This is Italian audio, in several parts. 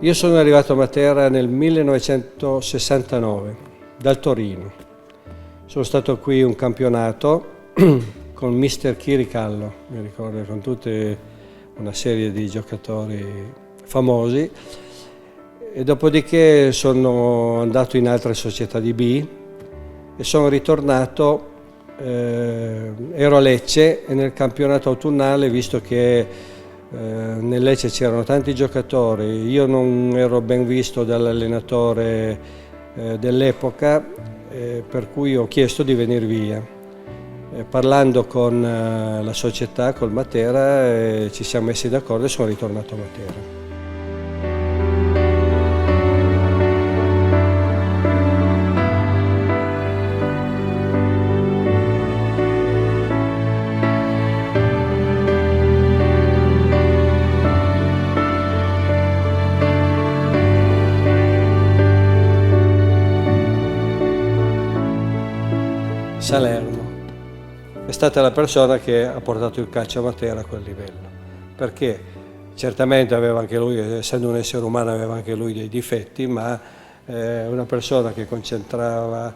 Io sono arrivato a Matera nel 1969, dal Torino. Sono stato qui un campionato con mister Chiricallo, mi ricordo, con tutta una serie di giocatori famosi. E dopodiché sono andato in altre società di B e sono ritornato, ero a Lecce e nel campionato autunnale, visto che nel Lecce c'erano tanti giocatori, io non ero ben visto dall'allenatore dell'epoca, per cui ho chiesto di venire via. Parlando con la società, col Matera, ci siamo messi d'accordo e sono ritornato a Matera. Salerno è stata la persona che ha portato il calcio a Matera a quel livello, perché certamente aveva anche lui, essendo un essere umano, aveva anche lui dei difetti, ma una persona che concentrava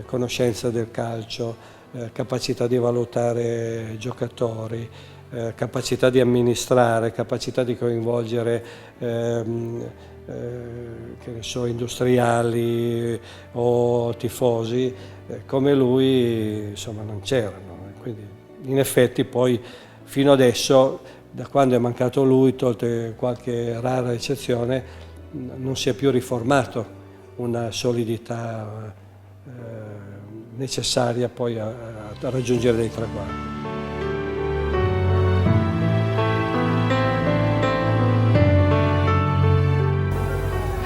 conoscenza del calcio, capacità di valutare giocatori, capacità di amministrare, capacità di coinvolgere che ne so, industriali o tifosi, come lui insomma non c'erano. Quindi in effetti poi fino adesso, da quando è mancato lui, tolte qualche rara eccezione, non si è più riformato una solidità necessaria poi a raggiungere dei traguardi.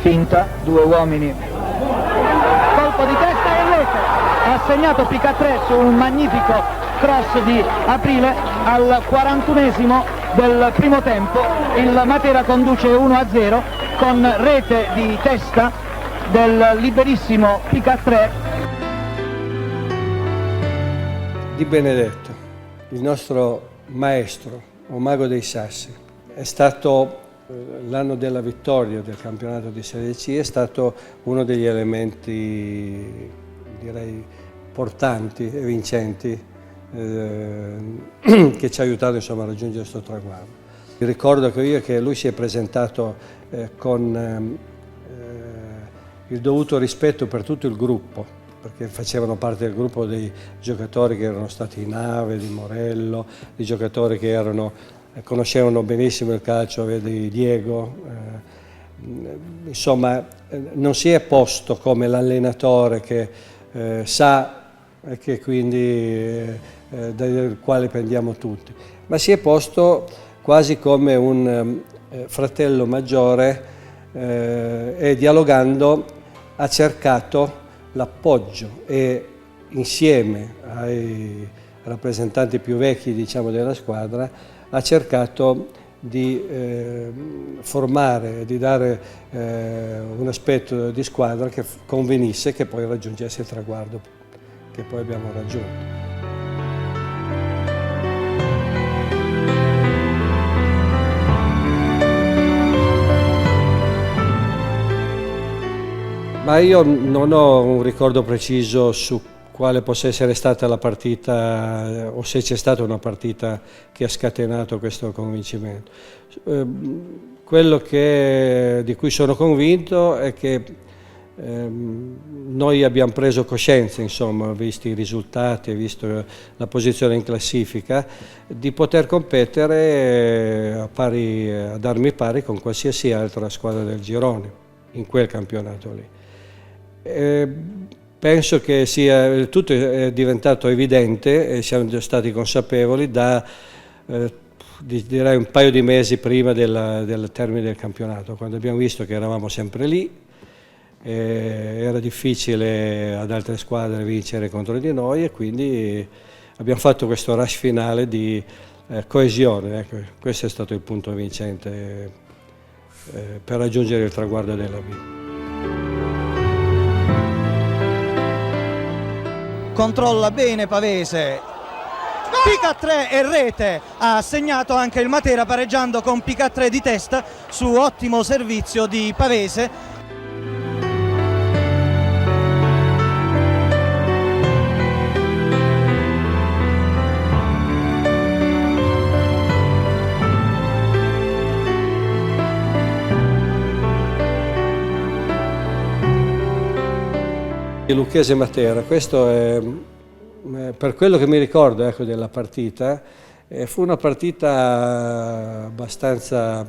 Finta, due uomini, colpo di testa e rete, ha segnato Picatrè su un magnifico cross di Aprile al 41esimo del primo tempo. Il Matera conduce 1-0 con rete di testa del liberissimo Picatrè. Di Benedetto, il nostro maestro o mago dei sassi, è stato l'anno della vittoria del campionato di Serie C, è stato uno degli elementi, direi, portanti e vincenti che ci ha aiutato insomma, a raggiungere questo traguardo. Mi ricordo che lui si è presentato con il dovuto rispetto per tutto il gruppo, perché facevano parte del gruppo dei giocatori che erano stati in Nave, di Morello, di giocatori che conoscevano benissimo il calcio, vedi Diego, insomma non si è posto come l'allenatore che sa e che quindi dal quale prendiamo tutti, ma si è posto quasi come un fratello maggiore e dialogando ha cercato l'appoggio e insieme ai rappresentanti più vecchi, diciamo, della squadra ha cercato di formare, di dare un aspetto di squadra che convenisse, che poi raggiungesse il traguardo che poi abbiamo raggiunto. Ma io non ho un ricordo preciso su quale possa essere stata la partita o se c'è stata una partita che ha scatenato questo convincimento. Quello di cui sono convinto è che noi abbiamo preso coscienza, insomma, visti i risultati e visto la posizione in classifica, di poter competere ad armi pari con qualsiasi altra squadra del girone in quel campionato lì. Penso che tutto è diventato evidente e siamo stati consapevoli direi un paio di mesi prima del termine del campionato, quando abbiamo visto che eravamo sempre lì, era difficile ad altre squadre vincere contro di noi e quindi abbiamo fatto questo rush finale di coesione. Ecco, questo è stato il punto vincente per raggiungere il traguardo della B. Controlla bene Pavese, Picatrè e rete, ha segnato anche il Matera pareggiando con Picatrè di testa su ottimo servizio di Pavese. Lucchese Matera, questo è, per quello che mi ricordo, ecco, della partita, fu una partita abbastanza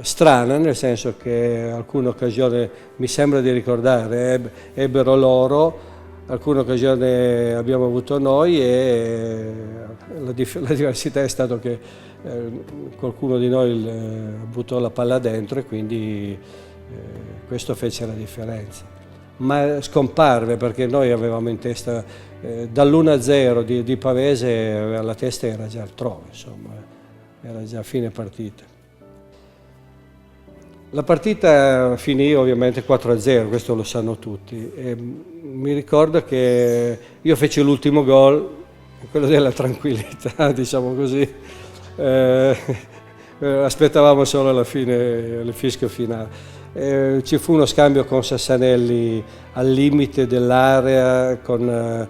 strana, nel senso che alcune occasioni, mi sembra di ricordare, ebbero loro, alcune occasioni abbiamo avuto noi e la diversità è stato che qualcuno di noi buttò la palla dentro e quindi questo fece la differenza. Ma scomparve perché noi avevamo in testa dall'1-0 di Pavese, la testa era già altrove, insomma, era già a fine partita. La partita finì ovviamente 4-0, questo lo sanno tutti. E mi ricordo che io feci l'ultimo gol, quello della tranquillità, diciamo così. Aspettavamo solo alla fine, il fischio finale. Ci fu uno scambio con Sassanelli al limite dell'area, appena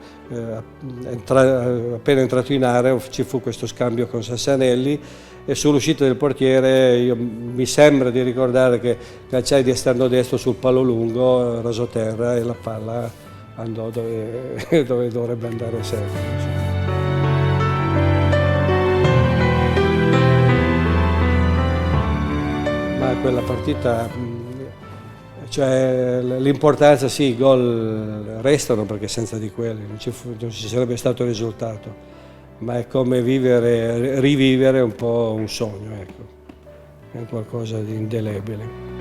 entrato in area ci fu questo scambio con Sassanelli e sull'uscita del portiere mi sembra di ricordare che calciai di esterno destro sul palo lungo, rasoterra e la palla andò dove dovrebbe andare sempre. Ma quella partita, cioè, l'importanza sì, i gol restano perché senza di quelli non ci sarebbe stato il risultato, ma è come rivivere un po' un sogno, ecco, è qualcosa di indelebile.